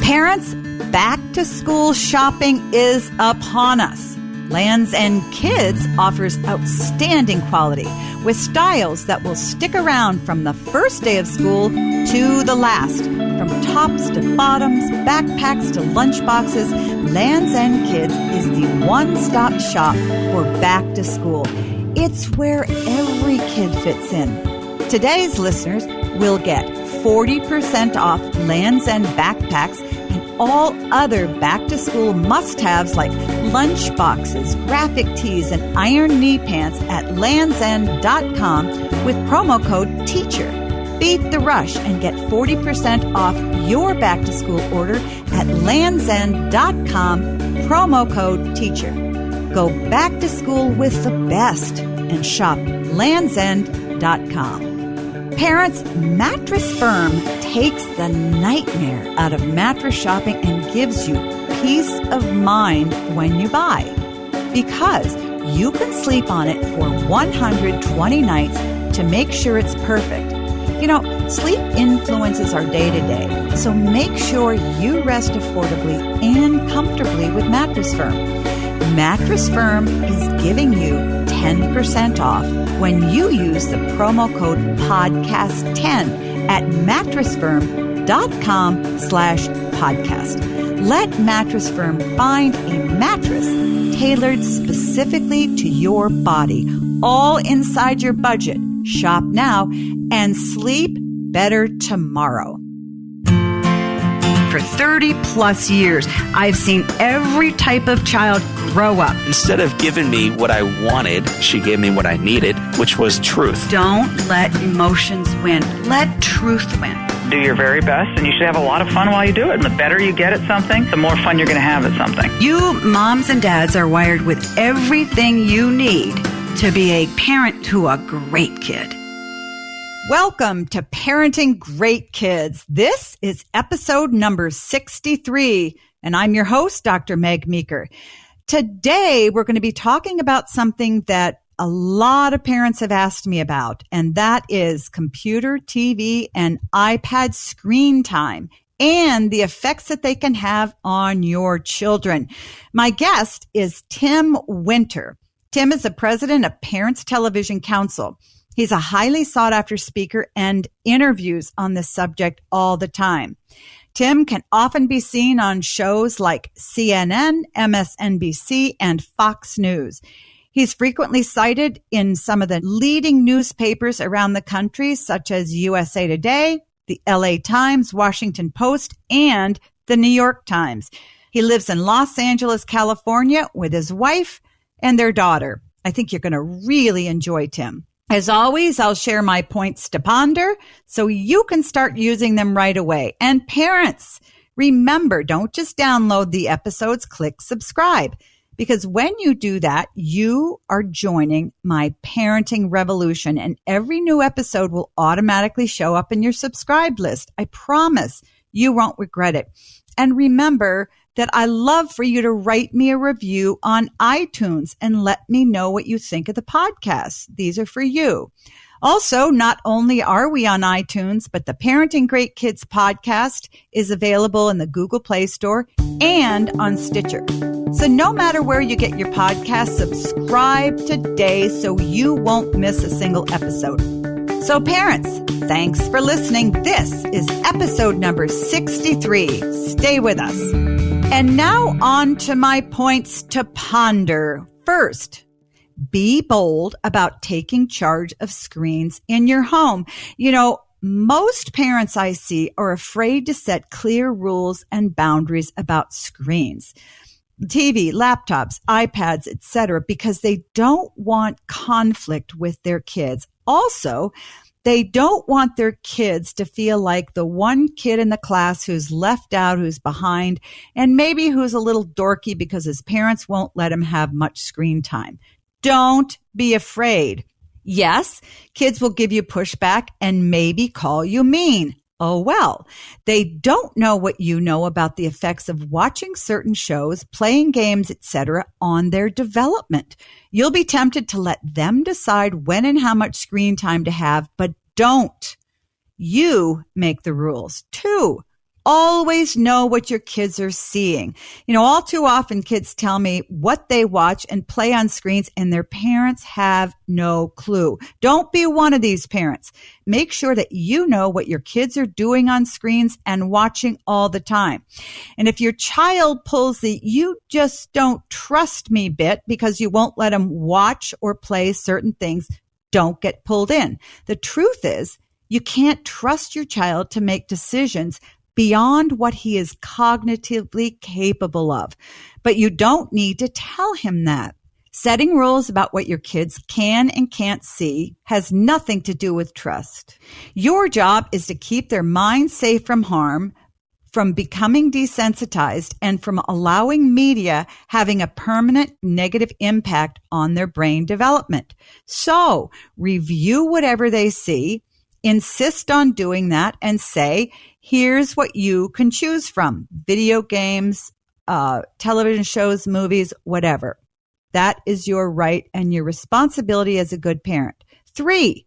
Parents, back-to-school shopping is upon us. Lands' End Kids offers outstanding quality with styles that will stick around from the first day of school to the last. From tops to bottoms, backpacks to lunchboxes, Lands' End Kids is the one-stop shop for back-to-school. It's where every kid fits in. Today's listeners will get 40% off Lands' End backpacks and all other back-to-school must-haves like lunch boxes, graphic tees, and iron knee pants at landsend.com with promo code TEACHER. Beat the rush and get 40% off your back-to-school order at landsend.com, promo code TEACHER. Go back to school with the best and shop landsend.com. Parents, Mattress Firm takes the nightmare out of mattress shopping and gives you peace of mind when you buy. Because you can sleep on it for 120 nights to make sure it's perfect. You know, sleep influences our day-to-day, so make sure you rest affordably and comfortably with Mattress Firm. Mattress Firm is giving you 10% off when you use the promo code PODCAST10 at mattressfirm.com/podcast. Let Mattress Firm find a mattress tailored specifically to your body, all inside your budget. Shop now and sleep better tomorrow. For 30 plus years, I've seen every type of child grow up. Instead of giving me what I wanted, she gave me what I needed, which was truth. Don't let emotions win. Let truth win. Do your very best, and you should have a lot of fun while you do it. And the better you get at something, the more fun you're going to have at something. You moms and dads are wired with everything you need to be a parent to a great kid. Welcome to Parenting Great Kids. This is episode number 63, and I'm your host, Dr. Meg Meeker. Today, we're going to be talking about something that a lot of parents have asked me about, and that is computer, TV, and iPad screen time and the effects that they can have on your children. My guest is Tim Winter. Tim is the president of Parents Television Council. He's a highly sought-after speaker and interviews on this subject all the time. Tim can often be seen on shows like CNN, MSNBC, and Fox News. He's frequently cited in some of the leading newspapers around the country, such as USA Today, the LA Times, Washington Post, and the New York Times. He lives in Los Angeles, California, with his wife and their daughter. I think you're going to really enjoy Tim. As always, I'll share my points to ponder so you can start using them right away. And parents, remember, don't just download the episodes, click subscribe. Because when you do that, you are joining my parenting revolution, and every new episode will automatically show up in your subscribe list. I promise you won't regret it. And remember that I love for you to write me a review on iTunes and let me know what you think of the podcast. These are for you. Also, not only are we on iTunes, but the Parenting Great Kids podcast is available in the Google Play Store and on Stitcher. So no matter where you get your podcast, subscribe today so you won't miss a single episode. So parents, thanks for listening. This is episode number 63. Stay with us. And now on to my points to ponder. First, be bold about taking charge of screens in your home. You know, most parents I see are afraid to set clear rules and boundaries about screens. TV, laptops, iPads, etc., because they don't want conflict with their kids. Also, they don't want their kids to feel like the one kid in the class who's left out, who's behind, and maybe who's a little dorky because his parents won't let him have much screen time. Don't be afraid. Yes, kids will give you pushback and maybe call you mean. Oh, well, they don't know what you know about the effects of watching certain shows, playing games, etc. on their development. You'll be tempted to let them decide when and how much screen time to have, but don't. You make the rules. 2, Always know what your kids are seeing. All too often kids tell me what they watch and play on screens, and their parents have no clue. Don't be one of these parents. Make sure that you know what your kids are doing on screens and watching all the time. And if your child pulls the "you just don't trust me" bit because you won't let them watch or play certain things, don't get pulled in. The truth is, you can't trust your child to make decisions beyond what he is cognitively capable of. But you don't need to tell him that. Setting rules about what your kids can and can't see has nothing to do with trust. Your job is to keep their minds safe from harm, from becoming desensitized, and from allowing media having a permanent negative impact on their brain development. So review whatever they see, insist on doing that, and say, here's what you can choose from: video games, television shows, movies, whatever. That is your right and your responsibility as a good parent. 3,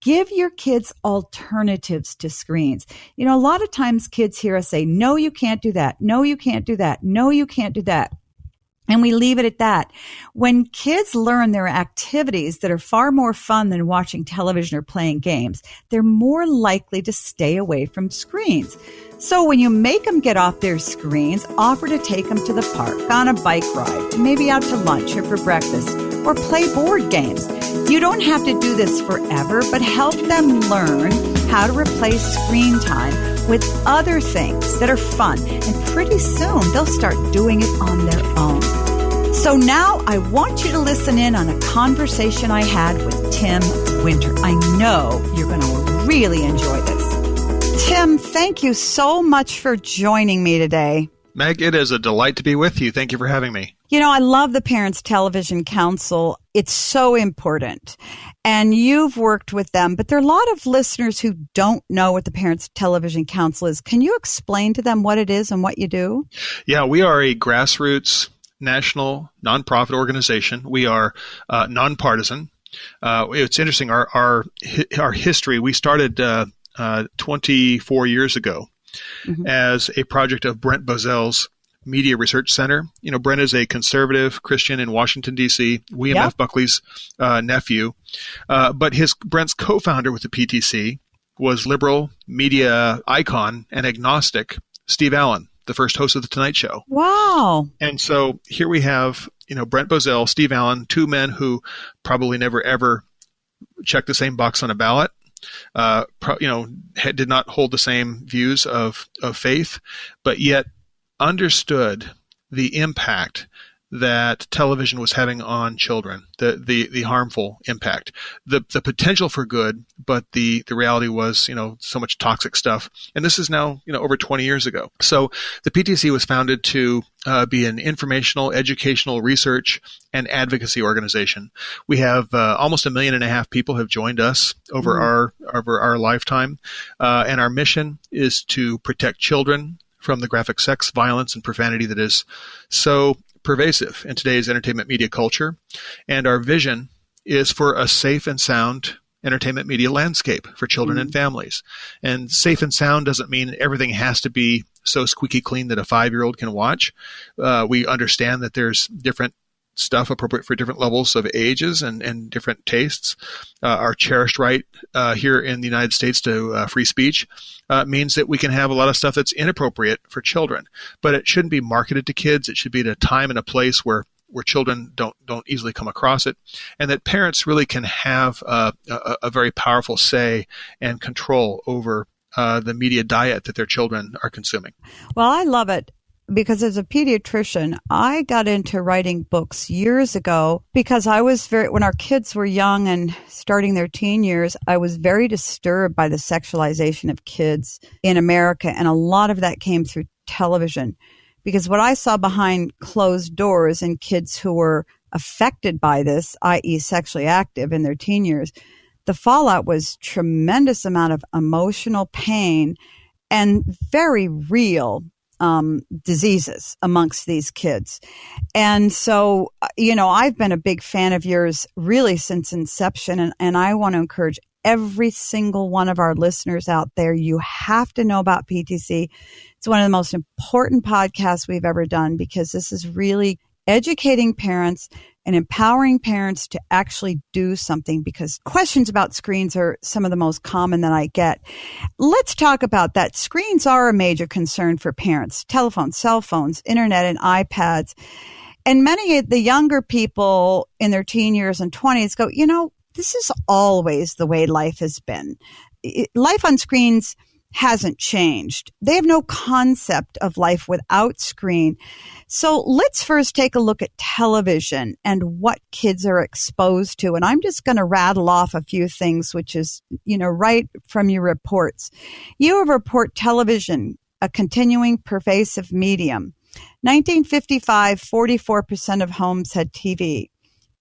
give your kids alternatives to screens. A lot of times kids hear us say, no, you can't do that. No, you can't do that. No, you can't do that. And we leave it at that. When kids learn there are activities that are far more fun than watching television or playing games, they're more likely to stay away from screens. So when you make them get off their screens, offer to take them to the park, on a bike ride, maybe out to lunch or for breakfast, or play board games. You don't have to do this forever, but help them learn how to replace screen time with other things that are fun. And pretty soon, they'll start doing it on their own. So now I want you to listen in on a conversation I had with Tim Winter. I know you're going to really enjoy this. Tim, thank you so much for joining me today. Meg, it is a delight to be with you. Thank you for having me. I love the Parents Television Council. It's so important. And you've worked with them, but there are a lot of listeners who don't know what the Parents Television Council is. Can you explain to them what it is and what you do? Yeah, we are a grassroots national nonprofit organization. We are nonpartisan. It's interesting. Our history, we started 24 years ago as a project of Brent Bozell's Media Research Center. Brent is a conservative Christian in Washington, D.C., William F. Buckley's nephew. But Brent's co-founder with the PTC was liberal media icon and agnostic Steve Allen, the first host of The Tonight Show. Wow. And so here we have, Brent Bozell, Steve Allen, two men who probably never, ever checked the same box on a ballot. Did not hold the same views of faith, but yet understood the impact that television was having on children, the harmful impact, the potential for good, but the reality was, so much toxic stuff. And this is now, over 20 years ago. So the PTC was founded to be an informational, educational, research, and advocacy organization. We have almost 1.5 million people have joined us over our lifetime. And our mission is to protect children from the graphic sex, violence, and profanity that is so pervasive in today's entertainment media culture. And our vision is for a safe and sound entertainment media landscape for children and families. And safe and sound doesn't mean everything has to be so squeaky clean that a 5-year-old can watch. We understand that there's different stuff appropriate for different levels of ages and different tastes. Our cherished right here in the United States to free speech means that we can have a lot of stuff that's inappropriate for children, but it shouldn't be marketed to kids. It should be at a time and a place where children don't easily come across it, and that parents really can have a very powerful say and control over the media diet that their children are consuming. Well, I love it. Because as a pediatrician, I got into writing books years ago because when our kids were young and starting their teen years, I was very disturbed by the sexualization of kids in America. And a lot of that came through television. Because what I saw behind closed doors in kids who were affected by this, i.e. sexually active in their teen years, the fallout was tremendous amount of emotional pain and very real diseases amongst these kids. And so, I've been a big fan of yours really since inception. And I want to encourage every single one of our listeners out there. You have to know about PTC. It's one of the most important podcasts we've ever done because this is really educating parents and empowering parents to actually do something, because questions about screens are some of the most common that I get. Let's talk about that. Screens are a major concern for parents. Telephones, cell phones, internet, and iPads. And many of the younger people in their teen years and 20s go, this is always the way life has been. Life on screens hasn't changed. They have no concept of life without screen. So let's first take a look at television and what kids are exposed to. And I'm just going to rattle off a few things, which is, right from your reports. You report television, a continuing pervasive medium. 1955, 44% of homes had TV.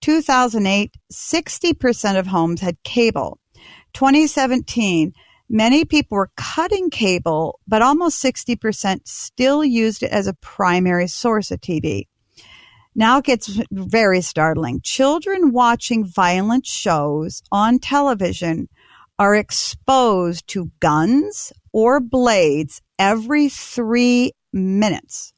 2008, 60% of homes had cable. 2017, many people were cutting cable, but almost 60% still used it as a primary source of TV. Now it gets very startling. Children watching violent shows on television are exposed to guns or blades every 3 minutes.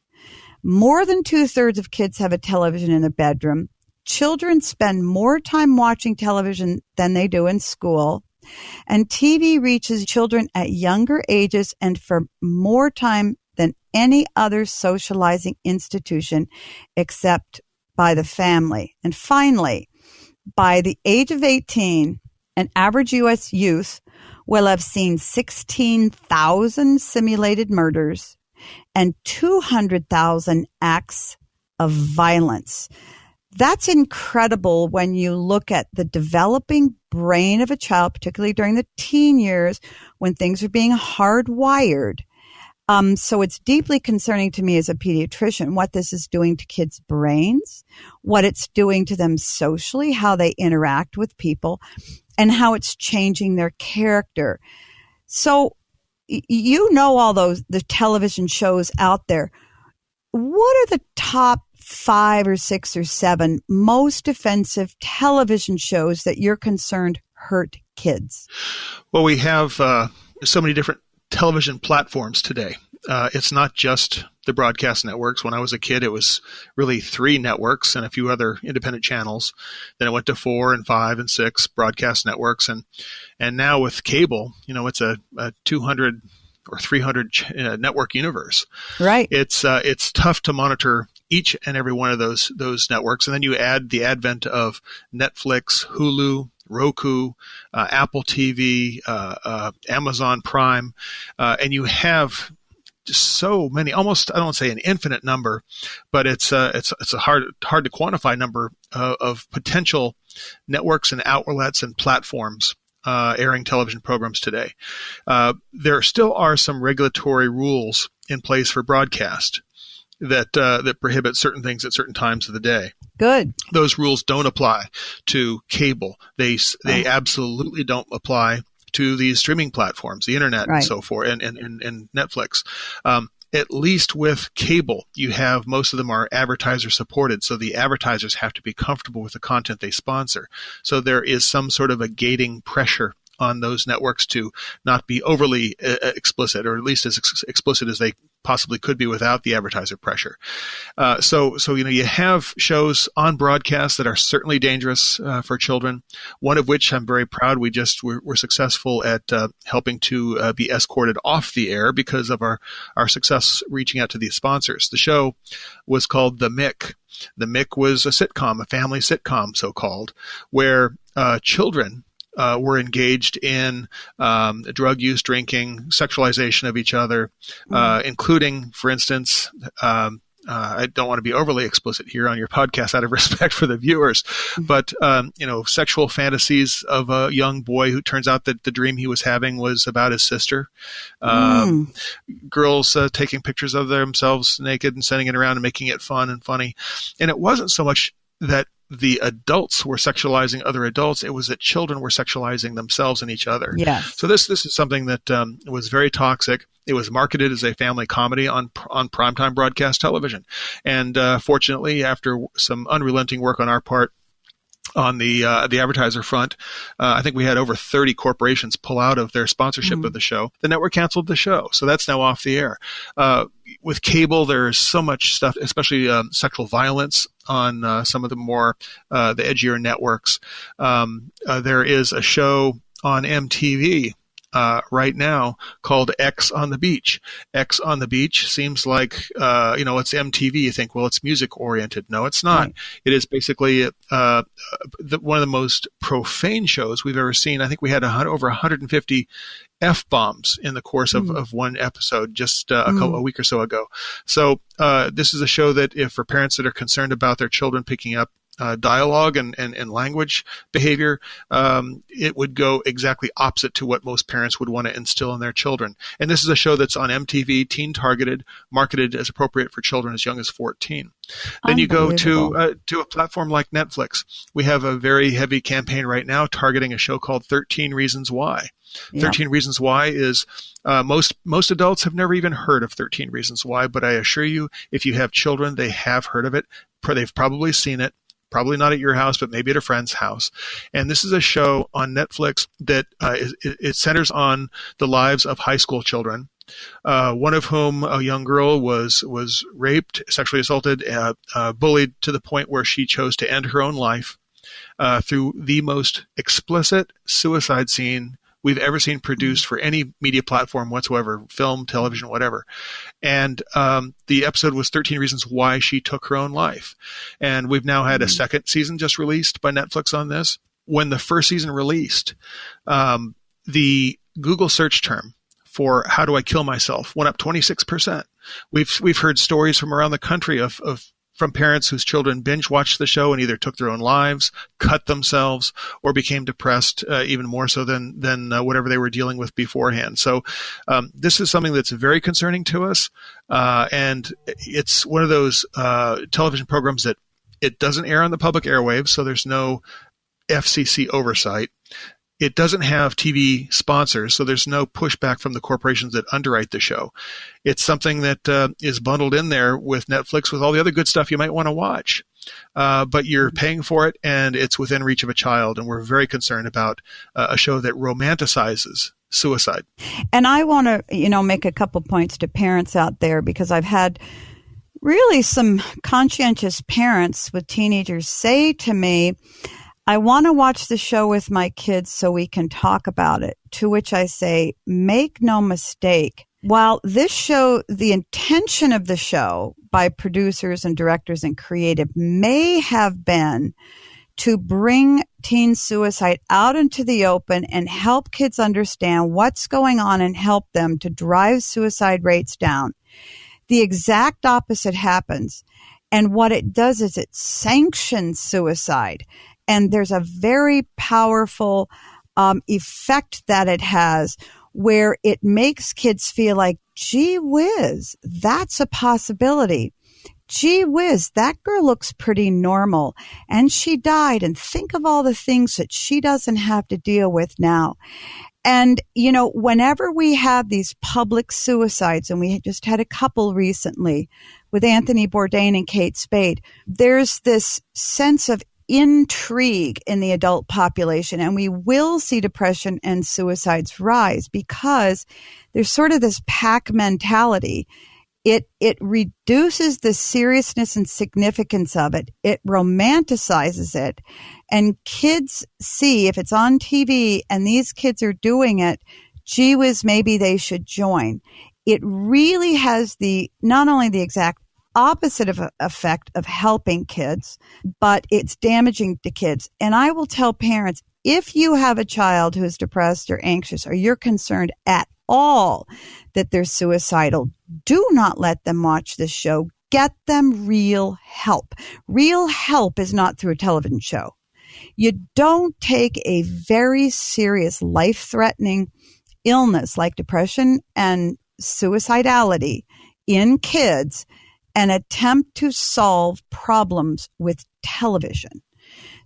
More than 2/3 of kids have a television in their bedroom. Children spend more time watching television than they do in school. And TV reaches children at younger ages and for more time than any other socializing institution except by the family. And finally, by the age of 18, an average U.S. youth will have seen 16,000 simulated murders and 200,000 acts of violence. That's incredible when you look at the developing brain of a child, particularly during the teen years when things are being hardwired. So it's deeply concerning to me as a pediatrician what this is doing to kids' brains, what it's doing to them socially, how they interact with people, and how it's changing their character. So all the television shows out there. What are the top 5 or 6 or 7 most offensive television shows that you're concerned hurt kids? Well, we have so many different television platforms today. It's not just the broadcast networks. When I was a kid, it was really 3 networks and a few other independent channels. Then it went to 4 and 5 and 6 broadcast networks. And now with cable, it's a 200 or 300 network universe. Right. It's tough to monitor each and every one of those networks. And then you add the advent of Netflix, Hulu, Roku, Apple TV, Amazon Prime, and you have just so many, almost, I don't want to say an infinite number, but it's a hard to quantify number of potential networks and outlets and platforms airing television programs today. There still are some regulatory rules in place for broadcast that prohibit certain things at certain times of the day. Good. Those rules don't apply to cable. They absolutely don't apply to these streaming platforms, the internet, right, and so forth, and Netflix. At least with cable, you have most of them are advertiser supported, so the advertisers have to be comfortable with the content they sponsor. So there is some sort of a gating pressure on those networks to not be overly explicit, or at least as explicit as they possibly could be without the advertiser pressure. So you have shows on broadcast that are certainly dangerous for children. One of which I'm very proud we're successful at helping to be escorted off the air because of our success reaching out to these sponsors. The show was called The Mick. The Mick was a sitcom, a family sitcom, so-called, where children were engaged in drug use, drinking, sexualization of each other, including, for instance, I don't want to be overly explicit here on your podcast out of respect for the viewers, but, sexual fantasies of a young boy who turns out that the dream he was having was about his sister. Girls taking pictures of themselves naked and sending it around and making it fun and funny. And it wasn't so much that the adults were sexualizing other adults, it was that children were sexualizing themselves and each other. Yes. So this is something that was very toxic. It was marketed as a family comedy on primetime broadcast television. And fortunately, after some unrelenting work on our part, on the advertiser front. I think we had over 30 corporations pull out of their sponsorship of the show. The network canceled the show, so that's now off the air. With cable, there's so much stuff, especially sexual violence on some of the more the edgier networks. There is a show on MTV right now called X on the Beach. X on the Beach seems like, it's MTV. You think, well, it's music oriented. No, it's not. Right. It is basically one of the most profane shows we've ever seen. I think we had over 150 F-bombs in the course of one episode just a week or so ago. So this is a show that for parents that are concerned about their children picking up dialogue and language behavior, it would go exactly opposite to what most parents would want to instill in their children. And this is a show that's on MTV, teen targeted, marketed as appropriate for children as young as 14. Then you go to a platform like Netflix. We have a very heavy campaign right now targeting a show called 13 Reasons Why. Yeah. 13 Reasons Why is most adults have never even heard of 13 Reasons Why, but I assure you, if you have children, they have heard of it. They've probably seen it. Probably not at your house, but maybe at a friend's house. And this is a show on Netflix that it centers on the lives of high school children, one of whom, a young girl, was raped, sexually assaulted, bullied to the point where she chose to end her own life through the most explicit suicide scene we've ever seen produced for any media platform whatsoever, film, television, whatever. And the episode was 13 Reasons Why She Took Her Own Life. And we've now had a second season just released by Netflix on this. When the first season released, the Google search term for "how do I kill myself" went up 26%. We've heard stories from around the country from parents whose children binge watched the show and either took their own lives, cut themselves, or became depressed even more so than whatever they were dealing with beforehand. So this is something that's very concerning to us, and it's one of those television programs that it doesn't air on the public airwaves, so there's no FCC oversight. It doesn't have TV sponsors, so there's no pushback from the corporations that underwrite the show. It's something that is bundled in there with Netflix with all the other good stuff you might want to watch. But you're paying for it, and it's within reach of a child, and we're very concerned about a show that romanticizes suicide. And I want to, make a couple points to parents out there, because I've had really some conscientious parents with teenagers say to me, "I want to watch the show with my kids so we can talk about it." To which I say, make no mistake. While this show, the intention of the show by producers and directors and creative may have been to bring teen suicide out into the open and help kids understand what's going on and help them to drive suicide rates down, the exact opposite happens. And what it does is it sanctions suicide. And there's a very powerful effect that it has, where it makes kids feel like, gee whiz, that's a possibility. Gee whiz, that girl looks pretty normal. And she died. And think of all the things that she doesn't have to deal with now. And, whenever we have these public suicides, and we just had a couple recently with Anthony Bourdain and Kate Spade, there's this sense of intrigue in the adult population, and we will see depression and suicides rise because there's sort of this pack mentality. It reduces the seriousness and significance of it. It romanticizes it, and kids see, if it's on TV and these kids are doing it, gee whiz, maybe they should join. It really has not only the exact opposite of effect of helping kids, but it's damaging to kids. And I will tell parents, if you have a child who is depressed or anxious, or you're concerned at all that they're suicidal, do not let them watch this show. Get them real help. Real help is not through a television show. You don't take a very serious, life-threatening illness like depression and suicidality in kids and attempt to solve problems with television.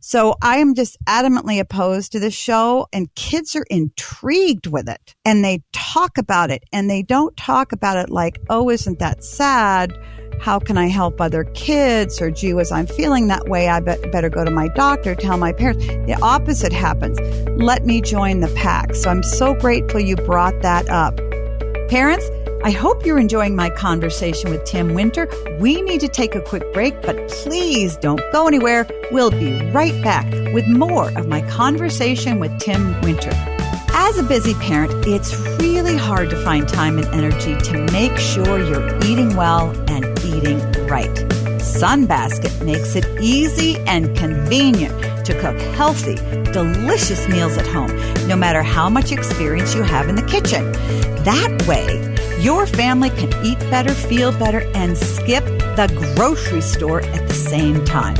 So I am just adamantly opposed to this show, and kids are intrigued with it and they talk about it, and they don't talk about it like, oh, isn't that sad? How can I help other kids? Or, gee, as I'm feeling that way, I better go to my doctor, tell my parents. The opposite happens. Let me join the pack. So I'm so grateful you brought that up. Parents, I hope you're enjoying my conversation with Tim Winter. We need to take a quick break, but please don't go anywhere. We'll be right back with more of my conversation with Tim Winter. As a busy parent, it's really hard to find time and energy to make sure you're eating well and eating right. Sunbasket makes it easy and convenient to cook healthy, delicious meals at home, no matter how much experience you have in the kitchen. That way, your family can eat better, feel better, and skip the grocery store at the same time.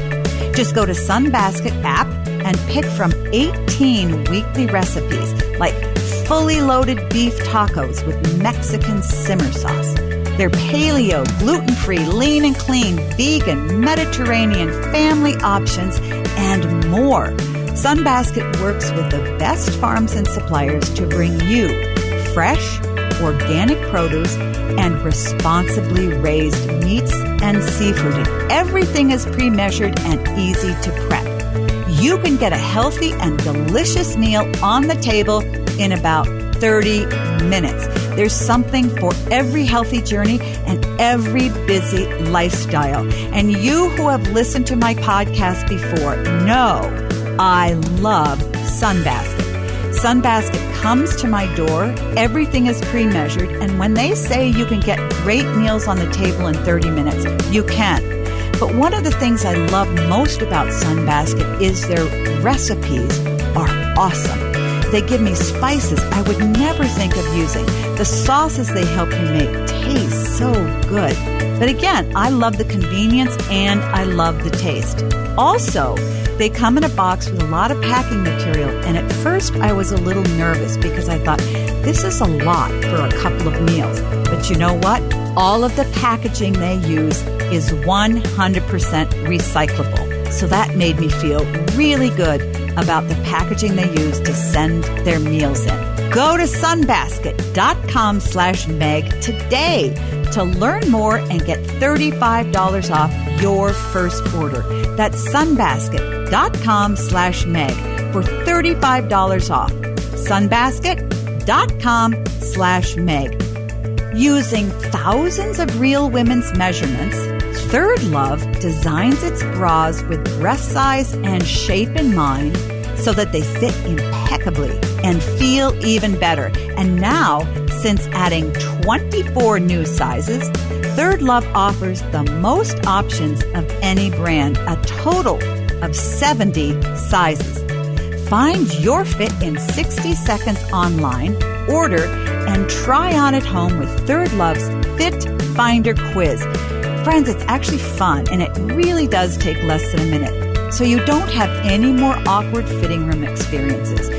Just go to Sunbasket app and pick from 18 weekly recipes like fully loaded beef tacos with Mexican simmer sauce. They're paleo, gluten-free, lean and clean, vegan, Mediterranean, family options, and more. Sunbasket works with the best farms and suppliers to bring you fresh, organic produce and responsibly raised meats and seafood. And everything is pre-measured and easy to prep. You can get a healthy and delicious meal on the table in about 30 minutes. There's something for every healthy journey and every busy lifestyle. And you who have listened to my podcast before know I love Sunbasket. Sunbasket comes to my door. Everything is pre-measured. And when they say you can get great meals on the table in 30 minutes, you can. But one of the things I love most about Sunbasket is their recipes are awesome. They give me spices I would never think of using. The sauces they help you make taste so good. But again, I love the convenience and I love the taste. Also, they come in a box with a lot of packing material, and at first I was a little nervous because I thought, this is a lot for a couple of meals. But you know what? All of the packaging they use is 100% recyclable. So that made me feel really good about the packaging they use to send their meals in. Go to sunbasket.com/Meg today to learn more and get $35 off your first order. That's sunbasket.com/Meg for $35 off. sunbasket.com/Meg. Using thousands of real women's measurements, Third Love designs its bras with breast size and shape in mind so that they fit impeccably and feel even better. And now, since adding 24 new sizes, Third Love offers the most options of any brand, a total of 70 sizes. Find your fit in 60 seconds online, order, and try on at home with Third Love's Fit Finder quiz. Friends, it's actually fun, and it really does take less than a minute, so you don't have any more awkward fitting room experiences.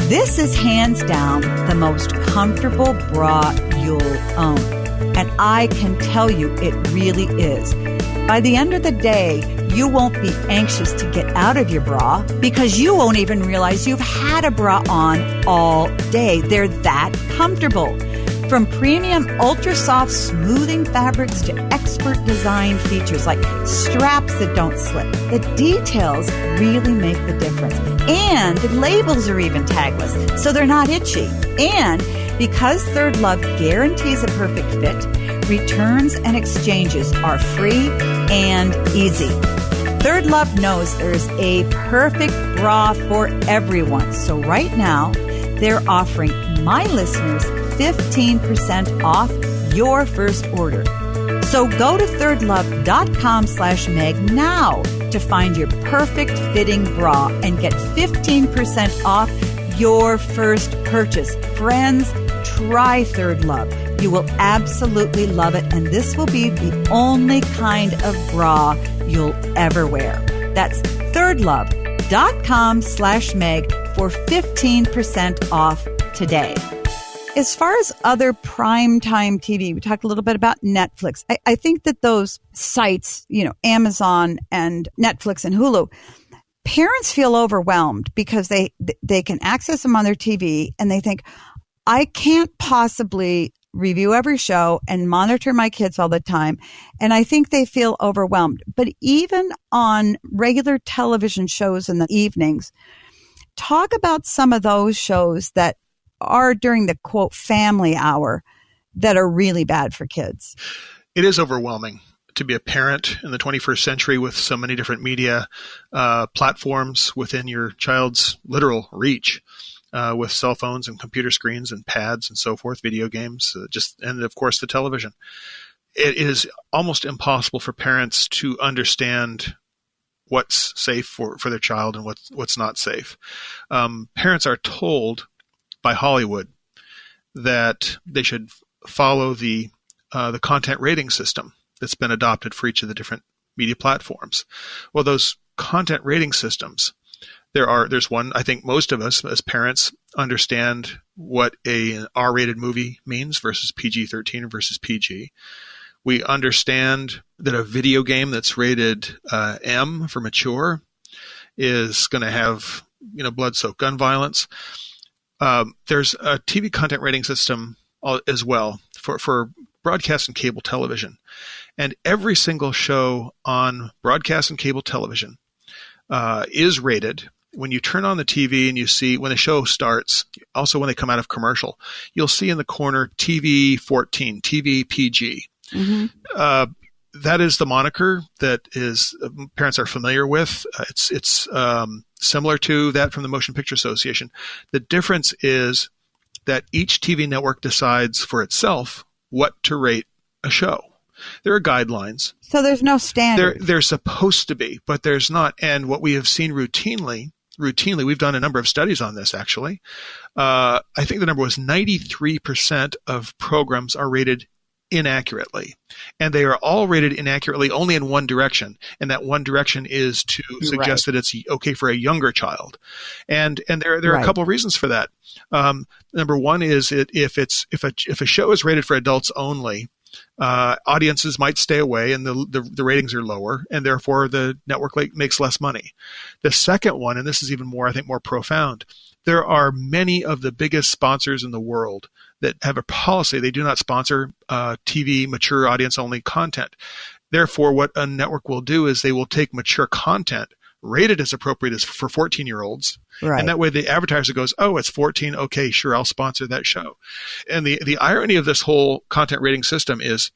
This is hands down the most comfortable bra you'll own, and I can tell you it really is. By the end of the day, you won't be anxious to get out of your bra because you won't even realize you've had a bra on all day. They're that comfortable. From premium ultra soft smoothing fabrics to expert design features like straps that don't slip, the details really make the difference. And the labels are even tagless, so they're not itchy. And because Third Love guarantees a perfect fit, returns and exchanges are free and easy. Third Love knows there's a perfect bra for everyone. So right now, they're offering my listeners 15% off your first order. So go to thirdlove.com/Meg now to find your perfect fitting bra and get 15% off your first purchase. Friends, try Third Love. You will absolutely love it, and this will be the only kind of bra you'll ever wear. That's thirdlove.com/Meg for 15% off today. As far as other primetime TV, we talked a little bit about Netflix. I think that those sites, Amazon and Netflix and Hulu, parents feel overwhelmed because they can access them on their TV and they think, I can't possibly review every show and monitor my kids all the time. And I think they feel overwhelmed. But even on regular television shows in the evenings, talk about some of those shows that are during the quote family hour that are really bad for kids. It is overwhelming to be a parent in the 21st century with so many different media platforms within your child's literal reach. With cell phones and computer screens and pads and so forth, video games, and of course the television. It is almost impossible for parents to understand what's safe for their child and what's not safe. Parents are told by Hollywood that they should follow the content rating system that's been adopted for each of the different media platforms. Well, those content rating systems, there's one, I think most of us as parents understand what an R-rated movie means versus PG-13 versus PG. We understand that a video game that's rated M for mature is going to have, blood-soaked gun violence. There's a TV content rating system as well for broadcast and cable television. And every single show on broadcast and cable television is rated. When you turn on the TV and you see when the show starts, also when they come out of commercial, you'll see in the corner TV 14, TV PG. Mm-hmm. That is the moniker that parents are familiar with. It's similar to that from the Motion Picture Association. The difference is that each TV network decides for itself what to rate a show. There are guidelines. So there's no standard. There's supposed to be, but there's not. And what we have seen routinely, we've done a number of studies on this actually. I think the number was 93% of programs are rated inaccurately. And they are all rated inaccurately only in one direction. And that one direction is to suggest that it's okay for a younger child. And there are a couple of reasons for that. Number one is if a show is rated for adults only, audiences might stay away and the ratings are lower, and therefore the network makes less money. The second one, and this is even more, I think, more profound, there are many of the biggest sponsors in the world that have a policy. They do not sponsor TV, mature audience-only content. Therefore, what a network will do is they will take mature content rated as appropriate as for 14-year-olds. Right. And that way the advertiser goes, oh, it's 14. Okay, sure, I'll sponsor that show. And the irony of this whole content rating system is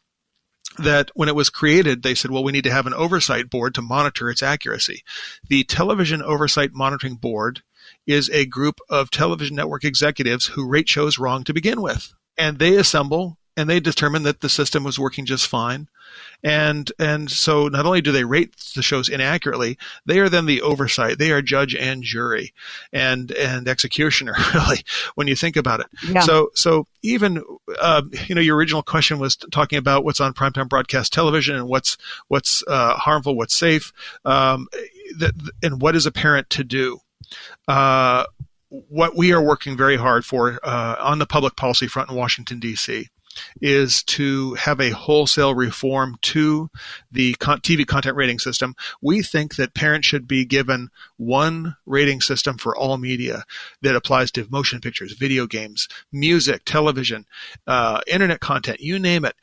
that when it was created, they said, well, we need to have an oversight board to monitor its accuracy. The Television Oversight Monitoring Board is a group of television network executives who rate shows wrong to begin with. And they assemble and they determine that the system was working just fine. And so not only do they rate the shows inaccurately, they are then the oversight. They are judge and jury and executioner, really, when you think about it. Yeah. So even, your original question was talking about what's on primetime broadcast television and what's harmful, what's safe, and what is a parent to do. What we are working very hard for on the public policy front in Washington, D.C., is to have a wholesale reform to the TV content rating system. We think that parents should be given one rating system for all media that applies to motion pictures, video games, music, television, internet content, you name it.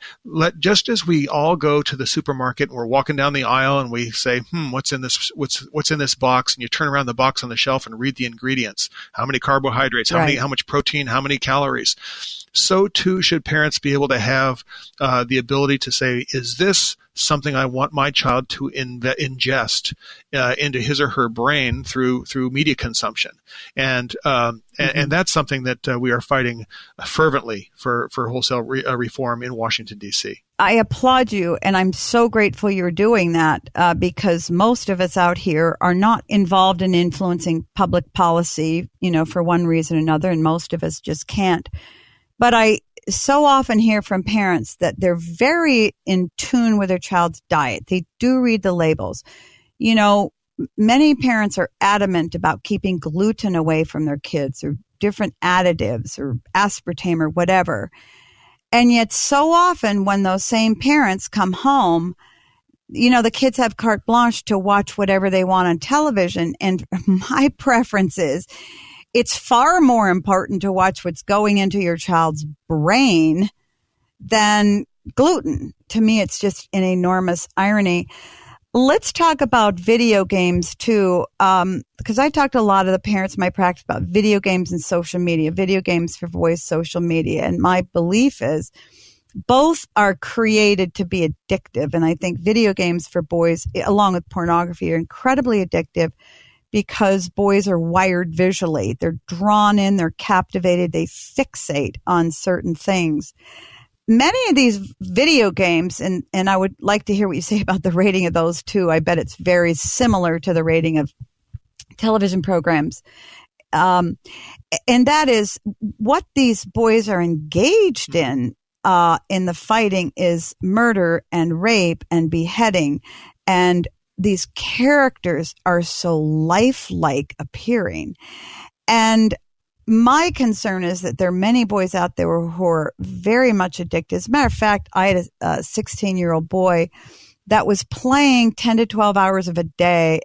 Just as we all go to the supermarket and we're walking down the aisle and we say, what's in this box? And you turn around the box on the shelf and read the ingredients. How many carbohydrates, how much protein, how many calories? So too should parents be able to have the ability to say, is this something I want my child to ingest into his or her brain through media consumption? And that's something that we are fighting fervently for wholesale reform in Washington, D.C. I applaud you, and I'm so grateful you're doing that because most of us out here are not involved in influencing public policy, for one reason or another, and most of us just can't. But I so often hear from parents that they're very in tune with their child's diet. They do read the labels. Many parents are adamant about keeping gluten away from their kids or different additives or aspartame or whatever. And yet so often when those same parents come home, the kids have carte blanche to watch whatever they want on television. And my preference is it's far more important to watch what's going into your child's brain than gluten. To me, it's just an enormous irony. Let's talk about video games too, because I talked to a lot of the parents in my practice about video games and social media, video games for boys, social media. And my belief is both are created to be addictive. And I think video games for boys, along with pornography, are incredibly addictive because boys are wired visually. They're drawn in, they're captivated, they fixate on certain things. Many of these video games, and I would like to hear what you say about the rating of those too. I bet it's very similar to the rating of television programs. And that is what these boys are engaged in the fighting is murder and rape and beheading. And these characters are so lifelike appearing. And my concern is that there are many boys out there who are very much addicted. As a matter of fact, I had a 16-year-old boy that was playing 10 to 12 hours of a day.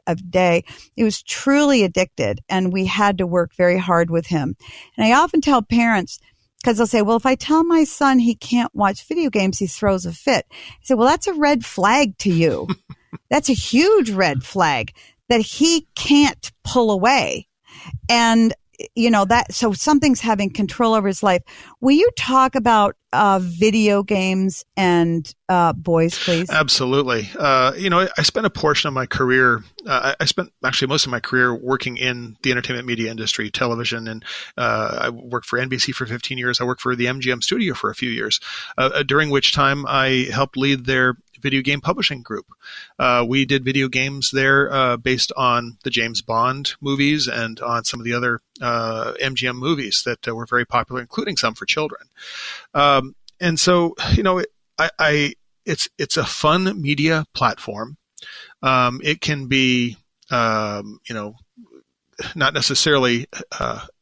He was truly addicted, and we had to work very hard with him. And I often tell parents, because they'll say, well, if I tell my son he can't watch video games, he throws a fit. I say, well, that's a red flag to you. That's a huge red flag that he can't pull away. And so something's having control over his life. Will you talk about video games and boys, please? Absolutely. I spent a portion of my career, I spent actually most of my career working in the entertainment media industry, television, and I worked for NBC for 15 years. I worked for the MGM studio for a few years, during which time I helped lead their video game publishing group. We did video games there based on the James Bond movies and on some of the other MGM movies that were very popular, including some for children. And so, it's a fun media platform. It can be, not necessarily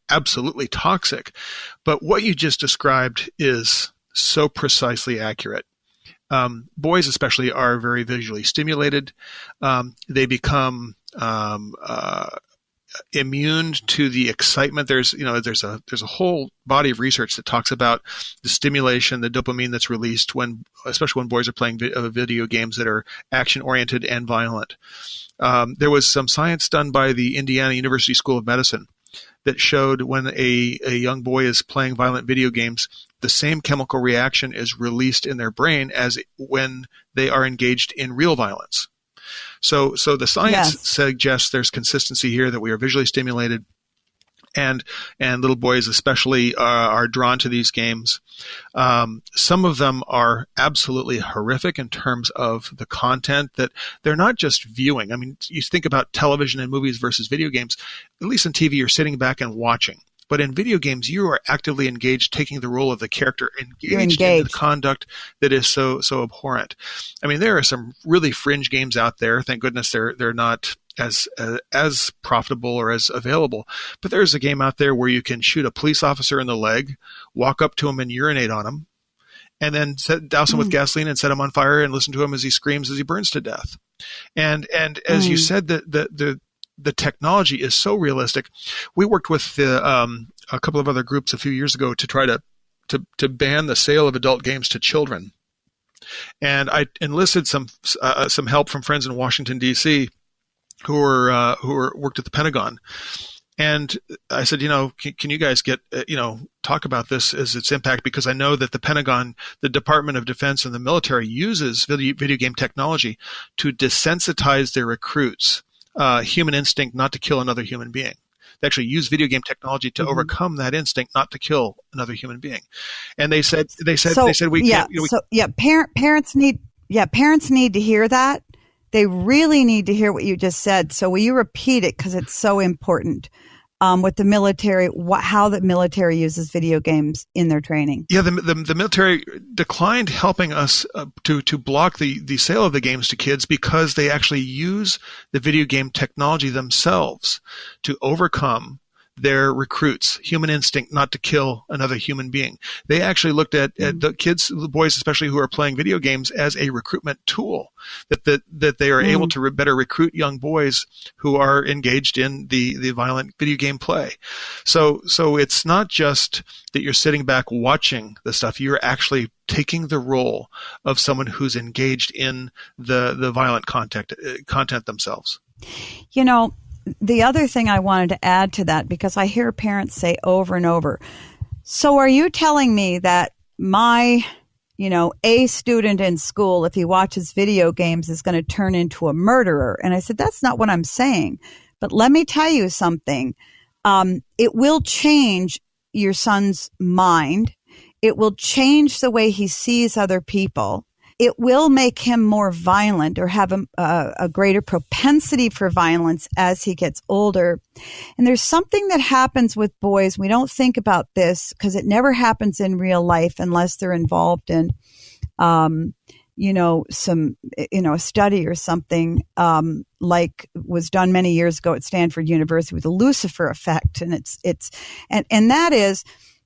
absolutely toxic, but what you just described is so precisely accurate. Boys especially are very visually stimulated. They become immune to the excitement. There's a whole body of research that talks about the stimulation, the dopamine that's released especially when boys are playing video games that are action oriented and violent. There was some science done by the Indiana University School of Medicine that showed when a young boy is playing violent video games, the same chemical reaction is released in their brain as when they are engaged in real violence. So the science suggests there's consistency here, that we are visually stimulated, and little boys especially are drawn to these games. Some of them are absolutely horrific in terms of the content, that they're not just viewing. I mean, you think about television and movies versus video games. At least on TV, you're sitting back and watching. But in video games, you are actively engaged, taking the role of the character, engaged in the conduct that is so abhorrent. I mean, there are some really fringe games out there. Thank goodness they're not as profitable or as available. But there's a game out there where you can shoot a police officer in the leg, walk up to him and urinate on him, and then douse him with gasoline and set him on fire and listen to him as he screams as he burns to death. And as you said, the technology is so realistic. We worked with a couple of other groups a few years ago to try to ban the sale of adult games to children. And I enlisted some help from friends in Washington, D.C. who worked at the Pentagon. And I said, can you guys talk about this as its impact? Because I know that the Pentagon, the Department of Defense, and the military uses video game technology to desensitize their recruits. Human instinct not to kill another human being. They actually use video game technology to overcome that instinct not to kill another human being. And they said we can't. Parents need to hear that. They really need to hear what you just said. So will you repeat it, because it's so important? With the military, how the military uses video games in their training. Yeah, the military declined helping us to block the sale of the games to kids, because they actually use the video game technology themselves to overcome their recruits, human instinct not to kill another human being. They actually looked at the kids, the boys especially, who are playing video games as a recruitment tool, that they are able to better recruit young boys who are engaged in the violent video game play. So it's not just that you're sitting back watching the stuff, you're actually taking the role of someone who's engaged in the violent content themselves. You know, the other thing I wanted to add to that, because I hear parents say over and over, so are you telling me that my, A student in school, if he watches video games, is going to turn into a murderer? And I said, that's not what I'm saying. But let me tell you something. It will change your son's mind. It will change the way he sees other people. It will make him more violent or have a greater propensity for violence as he gets older. And there's something that happens with boys. We don't think about this because it never happens in real life unless they're involved in, a study or something, like was done many years ago at Stanford University with the Lucifer effect. And and that is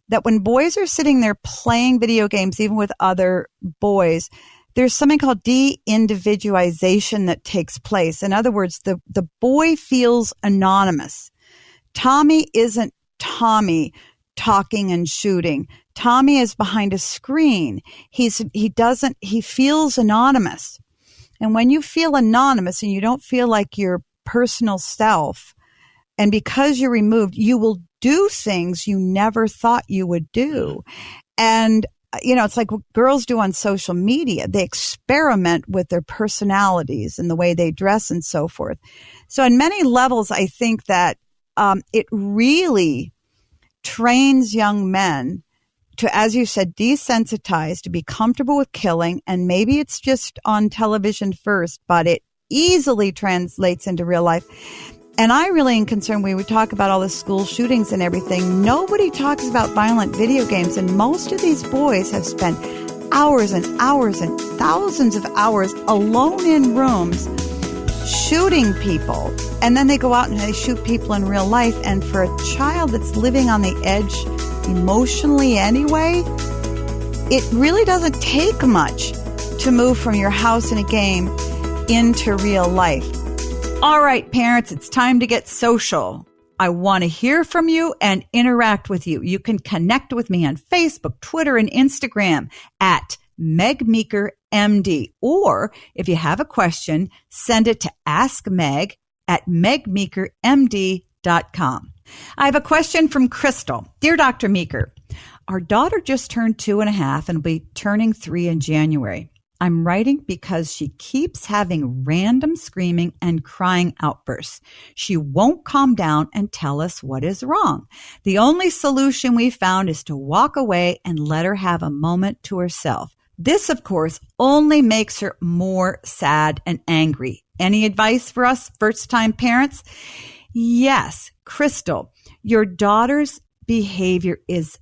that when boys are sitting there playing video games, even with other boys, there's something called de-individualization that takes place. In other words, the boy feels anonymous. Tommy isn't Tommy talking and shooting. Tommy is behind a screen. He feels anonymous. And when you feel anonymous and you don't feel like your personal self, and because you're removed, you will do things you never thought you would do. And it's like what girls do on social media. They experiment with their personalities and the way they dress and so forth. So on many levels, I think that it really trains young men to, as you said, desensitize, to be comfortable with killing. And maybe it's just on television first, but it easily translates into real life. And I really am concerned when we talk about all the school shootings and everything. Nobody talks about violent video games. And most of these boys have spent hours and hours and thousands of hours alone in rooms shooting people. And then they go out and they shoot people in real life. And for a child that's living on the edge emotionally anyway, it really doesn't take much to move from your house in a game into real life. All right, parents, it's time to get social. I want to hear from you and interact with you. You can connect with me on Facebook, Twitter, and Instagram at Meg Meeker MD. Or if you have a question, send it to AskMeg at megmeekermd.com. I have a question from Crystal. Dear Dr. Meeker, our daughter just turned 2.5 and will be turning 3 in January. I'm writing because she keeps having random screaming and crying outbursts. She won't calm down and tell us what is wrong. The only solution we found is to walk away and let her have a moment to herself. This, of course, only makes her more sad and angry. Any advice for us first-time parents? Yes, Crystal, your daughter's behavior is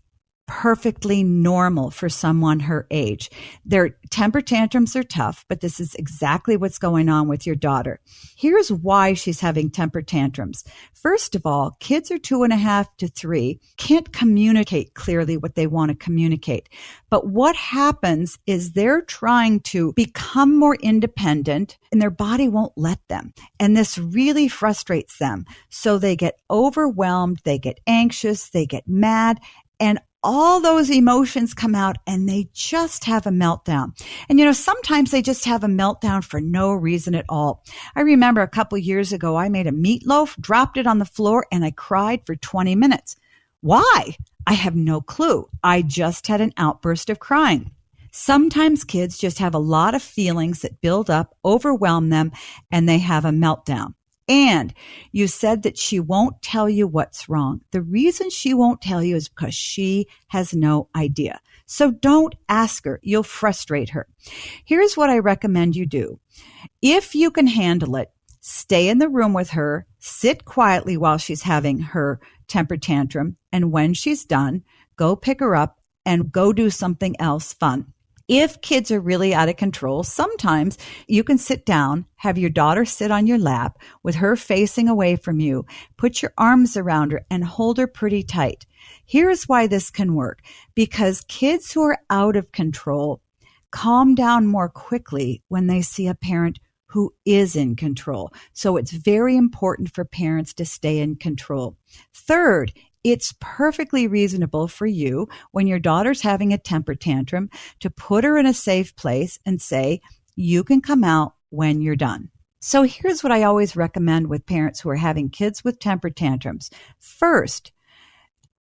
perfectly normal for someone her age. Their temper tantrums are tough, but this is exactly what's going on with your daughter. Here's why she's having temper tantrums. First of all, kids are 2.5 to 3 can't communicate clearly what they want to communicate. But what happens is they're trying to become more independent and their body won't let them. And this really frustrates them. So they get overwhelmed, they get anxious, they get mad, and all those emotions come out and they just have a meltdown. And, sometimes they just have a meltdown for no reason at all. I remember a couple of years ago, I made a meatloaf, dropped it on the floor, and I cried for 20 minutes. Why? I have no clue. I just had an outburst of crying. Sometimes kids just have a lot of feelings that build up, overwhelm them, and they have a meltdown. And you said that she won't tell you what's wrong. The reason she won't tell you is because she has no idea. So don't ask her. You'll frustrate her. Here's what I recommend you do. If you can handle it, stay in the room with her, sit quietly while she's having her temper tantrum, and when she's done, go pick her up and go do something else fun. If kids are really out of control, sometimes you can sit down, have your daughter sit on your lap with her facing away from you, put your arms around her and hold her pretty tight. Here's why this can work. Because kids who are out of control calm down more quickly when they see a parent who is in control. So it's very important for parents to stay in control. Third, it's perfectly reasonable for you, when your daughter's having a temper tantrum, to put her in a safe place and say, you can come out when you're done. So here's what I always recommend with parents who are having kids with temper tantrums. First,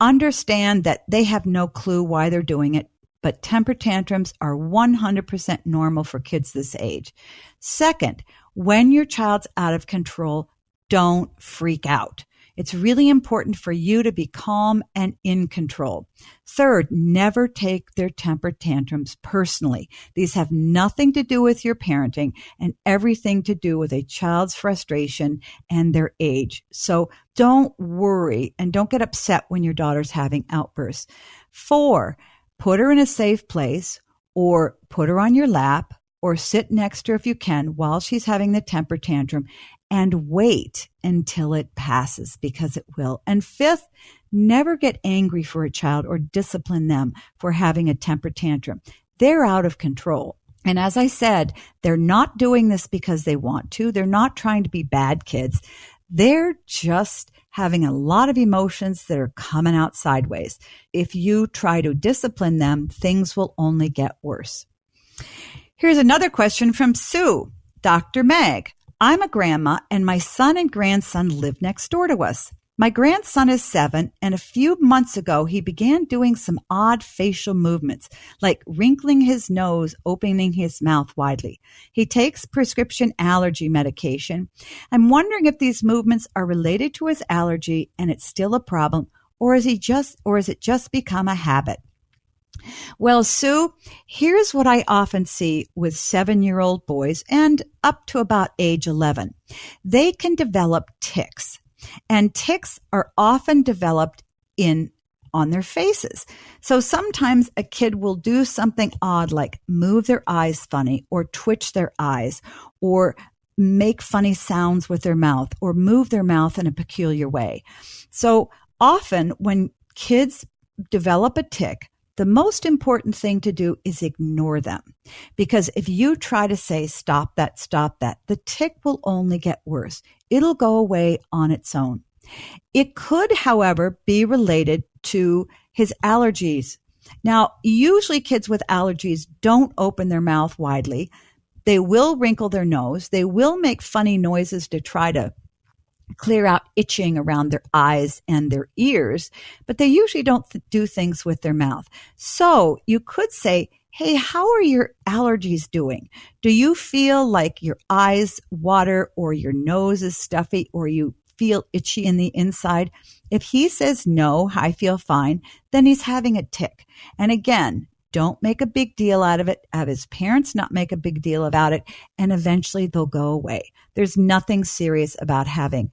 understand that they have no clue why they're doing it, but temper tantrums are 100% normal for kids this age. Second, when your child's out of control, don't freak out. It's really important for you to be calm and in control. Third, never take their temper tantrums personally. These have nothing to do with your parenting and everything to do with a child's frustration and their age. So don't worry and don't get upset when your daughter's having outbursts. 4, put her in a safe place or put her on your lap or sit next to her if you can while she's having the temper tantrum, and wait until it passes, because it will. And 5th, never get angry for a child or discipline them for having a temper tantrum. They're out of control. And as I said, they're not doing this because they want to. They're not trying to be bad kids. They're just having a lot of emotions that are coming out sideways. If you try to discipline them, things will only get worse. Here's another question from Sue. Dr. Meg, I'm a grandma and my son and grandson live next door to us. My grandson is 7 and a few months ago he began doing some odd facial movements, like wrinkling his nose, opening his mouth widely. He takes prescription allergy medication. I'm wondering if these movements are related to his allergy and it's still a problem, or is it just become a habit? Well, Sue, here's what I often see with 7-year-old boys and up to about age 11. They can develop tics, and tics are often developed on their faces. So sometimes a kid will do something odd, like move their eyes funny or twitch their eyes or make funny sounds with their mouth or move their mouth in a peculiar way. So often when kids develop a tic, the most important thing to do is ignore them, because if you try to say, stop that, the tic will only get worse. It'll go away on its own. It could, however, be related to his allergies. Now, usually kids with allergies don't open their mouth widely. They will wrinkle their nose. They will make funny noises to try to clear out itching around their eyes and their ears, but they usually don't do things with their mouth. So you could say, hey, how are your allergies doing? Do you feel like your eyes water or your nose is stuffy or you feel itchy in the inside? If he says, no, I feel fine, then he's having a tic. And again, don't make a big deal out of it. Have his parents not make a big deal about it, and eventually they'll go away. There's nothing serious about having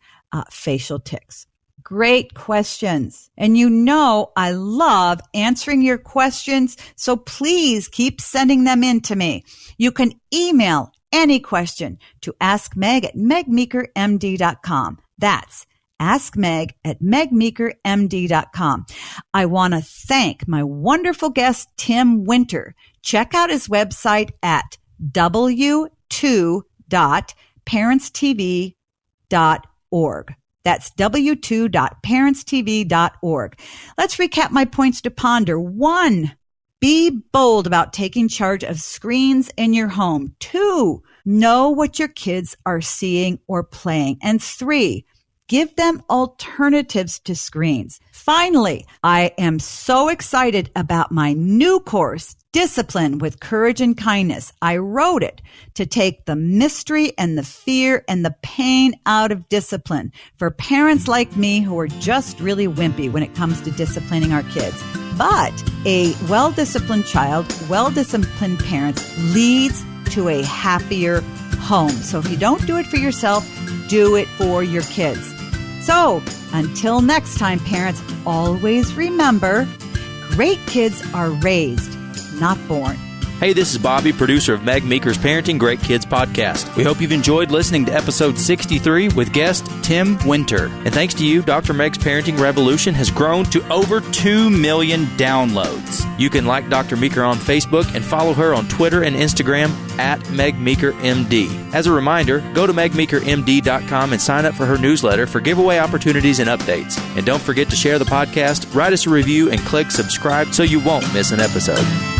facial tics. Great questions. And you know I love answering your questions, so please keep sending them in to me. You can email any question to askmeg@megmeekermd.com. That's askmeg@megmeekermd.com. I want to thank my wonderful guest, Tim Winter. Check out his website at w2.parentstv.org. That's w2.parentstv.org. Let's recap my points to ponder. 1, be bold about taking charge of screens in your home. 2, know what your kids are seeing or playing. And 3, give them alternatives to screens. Finally, I am so excited about my new course, Discipline with Courage and Kindness. I wrote it to take the mystery and the fear and the pain out of discipline for parents like me who are just really wimpy when it comes to disciplining our kids. But a well-disciplined child, well-disciplined parents leads to a happier home. So if you don't do it for yourself, do it for your kids. So until next time, parents, always remember, great kids are raised, not born. Hey, this is Bobby, producer of Meg Meeker's Parenting Great Kids podcast. We hope you've enjoyed listening to episode 63 with guest Tim Winter. And thanks to you, Dr. Meg's Parenting Revolution has grown to over 2 million downloads. You can like Dr. Meeker on Facebook and follow her on Twitter and Instagram at Meg Meeker MD. As a reminder, go to megmeekermd.com and sign up for her newsletter for giveaway opportunities and updates. And don't forget to share the podcast, write us a review, and click subscribe so you won't miss an episode.